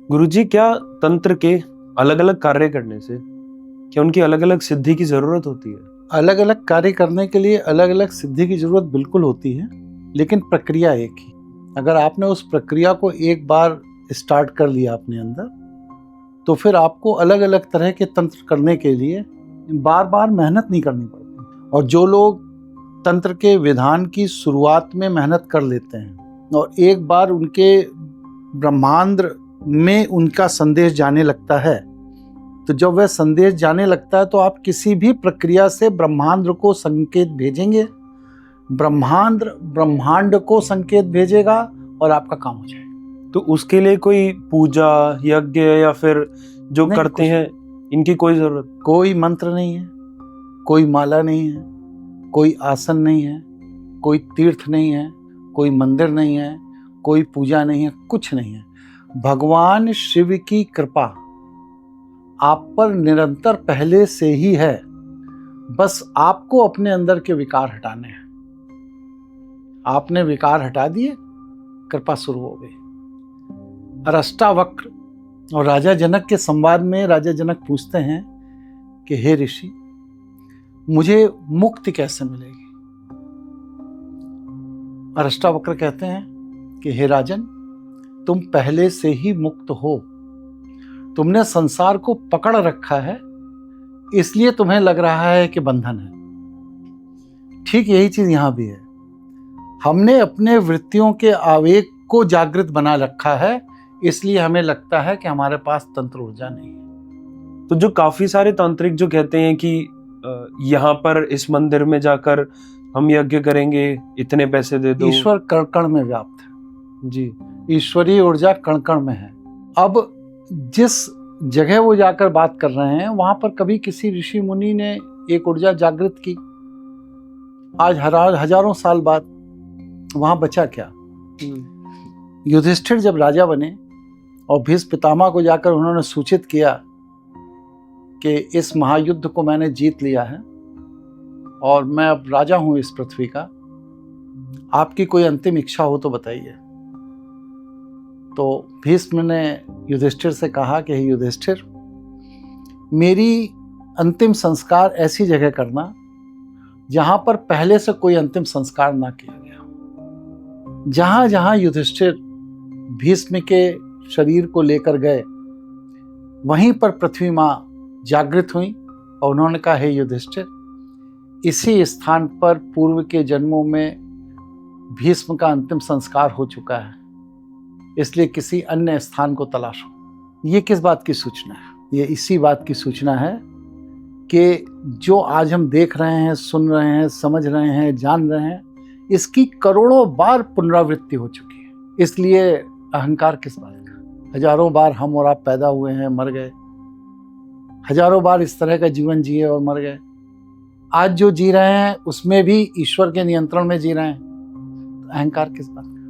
गुरुजी, क्या तंत्र के अलग अलग कार्य करने से क्या उनकी अलग अलग सिद्धि की जरूरत होती है? अलग अलग कार्य करने के लिए अलग अलग सिद्धि की जरूरत बिल्कुल होती है, लेकिन प्रक्रिया एक ही। अगर आपने उस प्रक्रिया को एक बार स्टार्ट कर लिया अपने अंदर, तो फिर आपको अलग अलग तरह के तंत्र करने के लिए बार बार मेहनत नहीं करनी पड़ती। और जो लोग तंत्र के विधान की शुरुआत में मेहनत कर लेते हैं और एक बार उनके ब्रह्मांड में उनका संदेश जाने लगता है, तो जब वह संदेश जाने लगता है तो आप किसी भी प्रक्रिया से ब्रह्मांड को संकेत भेजेंगे, ब्रह्मांड को संकेत भेजेगा और आपका काम हो जाएगा। तो उसके लिए कोई पूजा, यज्ञ या फिर जो करते हैं इनकी कोई जरूरत? कोई मंत्र नहीं है, कोई माला नहीं है, कोई आसन नहीं है, कोई तीर्थ नहीं है, कोई मंदिर नहीं है, कोई पूजा नहीं है, कुछ नहीं है। भगवान शिव की कृपा आप पर निरंतर पहले से ही है, बस आपको अपने अंदर के विकार हटाने हैं। आपने विकार हटा दिए, कृपा शुरू हो गई। अष्टावक्र और राजा जनक के संवाद में राजा जनक पूछते हैं कि हे ऋषि, मुझे मुक्ति कैसे मिलेगी? अष्टावक्र कहते हैं कि हे राजन, तुम पहले से ही मुक्त हो। तुमने संसार को पकड़ रखा है, इसलिए तुम्हें लग रहा है कि बंधन है। ठीक यही चीज यहां भी है। हमने अपने वृत्तियों के आवेग को जागृत बना रखा है, इसलिए हमें लगता है कि हमारे पास तंत्र ऊर्जा नहीं है। तो जो काफी सारे तांत्रिक जो कहते हैं कि यहाँ पर इस मंदिर में जाकर हम यज्ञ करेंगे, इतने पैसे दे दो। ईश्वर कण कण में व्याप्त है जी, ईश्वरीय ऊर्जा कण कण में है। अब जिस जगह वो जाकर बात कर रहे हैं, वहां पर कभी किसी ऋषि मुनि ने एक ऊर्जा जागृत की? आज हजारों साल बाद वहां बचा क्या? युधिष्ठिर जब राजा बने और भीष्म पितामह को जाकर उन्होंने सूचित किया कि इस महायुद्ध को मैंने जीत लिया है और मैं अब राजा हूं इस पृथ्वी का, आपकी कोई अंतिम इच्छा हो तो बताइए। तो भीष्म ने युधिष्ठिर से कहा कि हे युधिष्ठिर, मेरी अंतिम संस्कार ऐसी जगह करना जहां पर पहले से कोई अंतिम संस्कार ना किया गया। जहां जहां युधिष्ठिर भीष्म के शरीर को लेकर गए, वहीं पर पृथ्वी मां जागृत हुई और उन्होंने कहा, हे युधिष्ठिर, इसी स्थान पर पूर्व के जन्मों में भीष्म का अंतिम संस्कार हो चुका है, इसलिए किसी अन्य स्थान को तलाशो। ये किस बात की सूचना है? ये इसी बात की सूचना है कि जो आज हम देख रहे हैं, सुन रहे हैं, समझ रहे हैं, जान रहे हैं, इसकी करोड़ों बार पुनरावृत्ति हो चुकी है। इसलिए अहंकार किस बात का? हजारों बार हम और आप पैदा हुए हैं, मर गए। हजारों बार इस तरह का जीवन जिए और मर गए। आज जो जी रहे हैं उसमें भी ईश्वर के नियंत्रण में जी रहे हैं। अहंकार किस बात का?